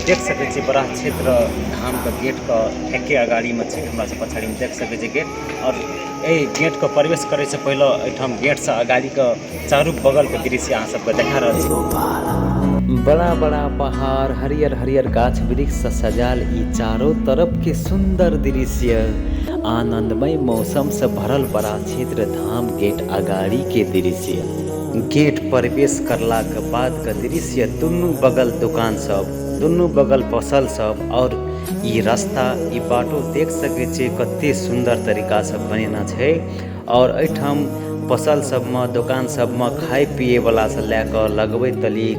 देख सकै छी बड़ा क्षेत्र धाम के गेट के एके अगाड़ी में छै। हमरा से पछाड़ी में देख सकै छी गेट और एहि गेट के प्रवेश करे से पहले एठाम गेट से अगाड़ी के चारू बगल के दृश्य अहाँ सबके देखा रहल छी। बड़ा बड़ा पहाड़, हरियर हरियर गाछ वृक्ष से सजाल ई चारों तरफ के सुंदर दृश्य, आनंदमय मौसम से भरल बड़ा क्षेत्र धाम गेट अगाड़ी के दृश्य, गेट प्रवेश करला के बाद के दृश्य, दुनू बगल दुकान सब, दुनू बगल फसल सब और ई रास्ता ई बाटो देख सके छी कते सुंदर तरीका से बनेना छै। और एठाम फसल सब में दुकान सब में खाए पिए वाला से लेकर लगबे तलीक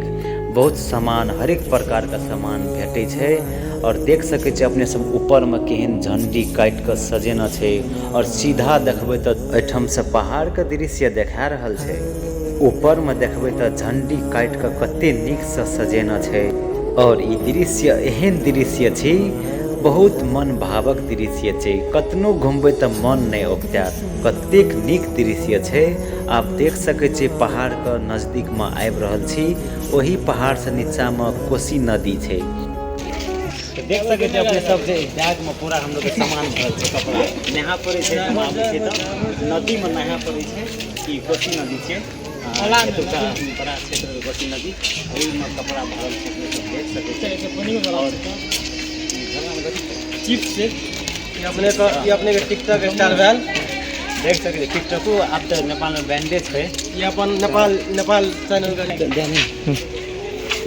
बहुत सामान, हर एक प्रकार का सामान भेटे छै। और देख सके छी अपने सब ऊपर में केहन झंडी काट के सजेना छै और सीधा देखबे तो एठाम से पहाड़ के दृश्य देखा रहल छै। ऊपर में देखबे तो झंडी काट के कते नीक से सजेना छै और ई दृश्य एहन दृश्य छै बहुत मन भावक दृश्य छै, कतनो घूमबे तो मन नहीं ओकतायत, कतेक नीक दृश्य छै। आप देख सके छी पहाड़ के नजदीक में आबि रहल छी, वही पहाड़ से नीचा में कोसी नदी छै। देख सके छी अपने सब जे बैग में पूरा हम लोग के सामान भरल छै, कपड़ा नहा पड़े छै, हम आबै छै तो नदी में नहा पड़े छै। ई कोसी नदी छै, एतुका बड़ा क्षेत्र कोसी नदी, ओहि में कपड़ा भरल छै, देख सके छी। चिप्स से ये अपने के टिकटॉक स्टार वैल देख सके छी टिकटॉक अब तो नेपाल में बैंडेज है, ये अपन नेपाल चैनल का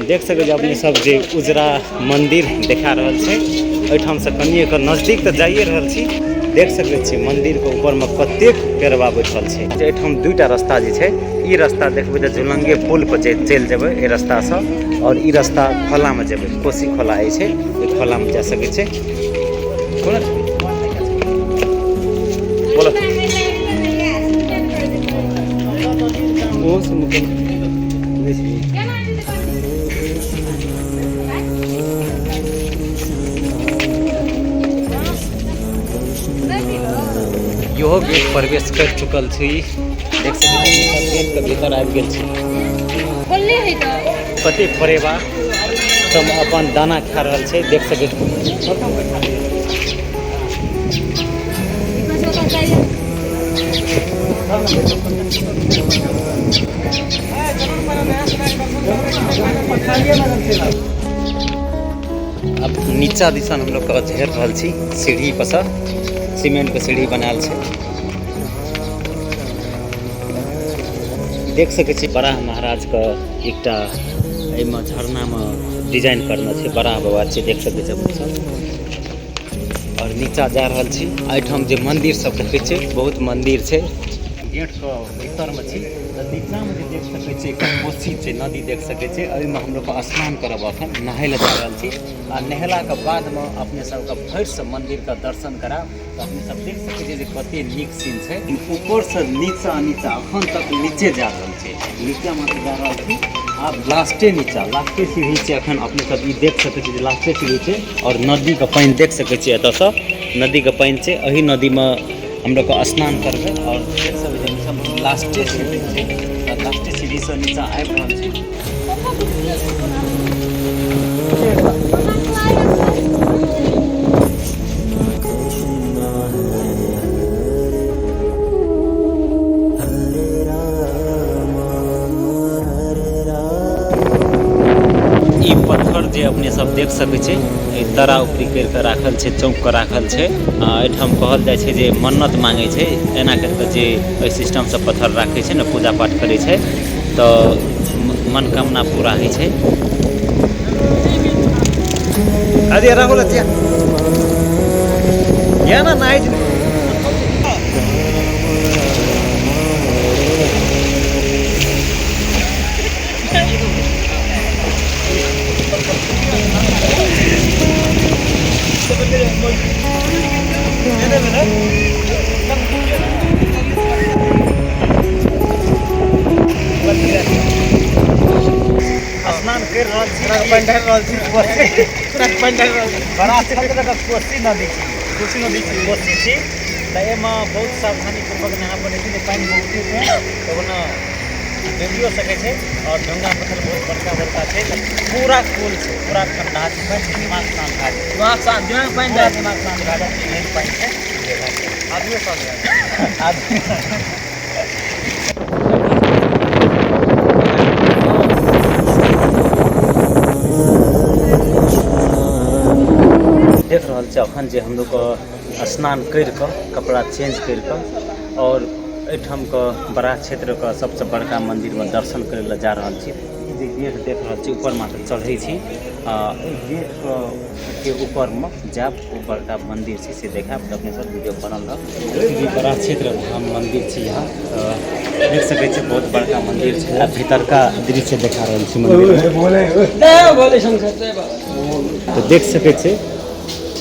देख सके छी अपने सब जे उजरा मंदिर देखा रहल छै। एठाम से कनिए के नजदीक तो जाइए रहल छी, देख सके छी मंदिर के ऊपर में कतेक पेड़वा बैठल छै। एठाम दुईटा रास्ता जे छै, ई रास्ता देखबे तो झुलंगे पुल पर चल जेबै ए रास्ता से, और ई रास्ता खोला में जेबै, कोसी खोला छै, ई खोला में जा सके छै। बोलो वो से मुके इहो गेट प्रवेश कर चुकल छी, देख सकै छी सब गेट के भीतर आबि गेल छी। कते परेवा सब अपन दाना खा रहल छै, देख सकै छी। अब नीचा दिशा हम लोग झेर रहल छी, सीढ़ी पर से सीमेंट के सीढ़ी बनाल छै। देख सके छी बड़ा महाराज का एकटा एहिमे झरना में डिजाइन करना छै, बड़ा बाबा छै, देख सके छी सब। और नीचा जा रहल छी, एठाम जे मंदिर सब देखे छै बहुत मंदिर छै। गेट के भीतर में छी तो नीचा में देख सके छी कोसी छै, नदी देख सके छी। एहि में हम लोग स्नान करब, अखन नहाय ले जा रहल छी। आ नहेला के बाद में अपने सब के फेर से मंदिर का दर्शन कराब, तो अपने सब देख सके छी जे कते नीक सीन छै। ऊपर से नीचा अखन तक नीचे जा रहल छै, नीचा में जा रहल छी। आप लास्टे लास्टे सीढ़ी छै, अखन अपने सब ई देख सके छी लास्टे सीढ़ी छै। और नदी के पानी देख सके छी, एतऽ से नदी के पानी छै, एही नदी में हम लोग स्नान करबै। और देख सके छी सब लास्टे सीढ़ी छै, लास्टे सीढ़ी से नीचा आबि रहल छी। ई पत्थर जे अपने सब देख सके छी, तरा ऊपरी कर के राखल छै, चौक के राखल छै। एठाम कहल जाइ छै जे मन्नत मांगे छै, एना करके जे एहि सिस्टम से पत्थर राखे छै ने, पूजा पाठ करे छै तो मनोकामना पूरा होइ छै। अरे राहुल या ना नाइट स्नान कर रहल छी, पंडाल रहल छी, बड़ा कोसी नदी कोसी छी। तो एहिमे बहुत सावधानी पूर्वक नहा पड़े छै, पानी बहुते छै, तो देखियो सकै छै। और गंगा पत्थर बहुत बड़का बड़का छै, तऽ पूरा कूल छै, पूरा ठंडा छै, बस दिमाग शांत भए जाए, दिमाग शांत, दिमाग पानी पूरा जाए, दिमाग शांत भए जाए। एहन पानि छै आदमी शांत जाए। आदमी देख रहल छै अखन जे हमलोग स्नान करि कऽ कपड़ा चेंज करि कऽ और एहिठाम के बड़ा क्षेत्र के सबसे बड़का मंदिर में दर्शन करे ला जा रहल छी। ई जे गेट देख रहल छी ऊपर में चढ़ै छी, गेट के ऊपर में जाब ओ बड़का मंदिर छै से देखाब, तऽ अपने सब वीडियो बनल रह। ई बड़ा क्षेत्र धाम मंदिर छै, यहाँ देख सकै छी बहुत बड़का मंदिर छै। आ भीतर का दृश्य देखा रहल छी मंदिर में, बोले शंकर जय बाबा। तो देख सकै छी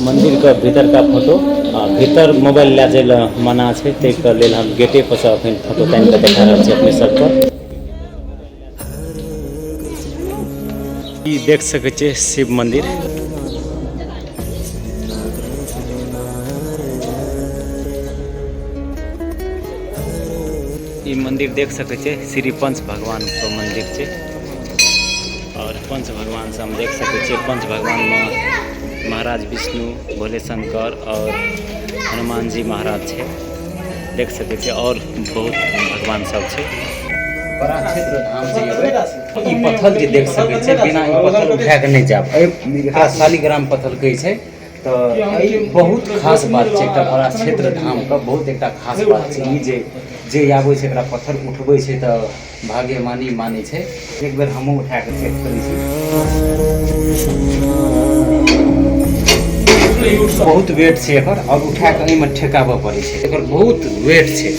मंदिर के भीतर का फोटो। भीतर मोबाइल ले जाए ला मना छै, ताहिके लेल हम गेटे पर से अपन फोटो तानि कऽ देखा रहल छी अपने सबके। ई देख सकै छी शिव मंदिर। ई मंदिर देख सकै छी श्री पंच भगवान के मंदिर छै। और पंच भगवान से हम देख सकै छी, पंच भगवान में महाराज विष्णु, भोले शंकर और हनुमान जी महाराज छै, देख सकै छी। और बहुत भगवान सब छै। बड़ा क्षेत्र धाम छै। ई पत्थर जे देख सकै छै, बिना ई पत्थर उठा के नहीं जाब, एकरा शालिग्राम पत्थर कहै छै। तो बहुत खास बात छै, एकटा बड़ा क्षेत्र धाम का बहुत एकटा खास बात छै। ई जे आबै छै एकरा पत्थर उठबै छै तऽ भाग्यमानी मानै छै। एक बेर हमहूँ उठा के चेक करै छी। बहुत वेट छै एकर, और उठा के एहिमे ठेकाबऽ पड़ै छै, एकर बहुत वेट छै।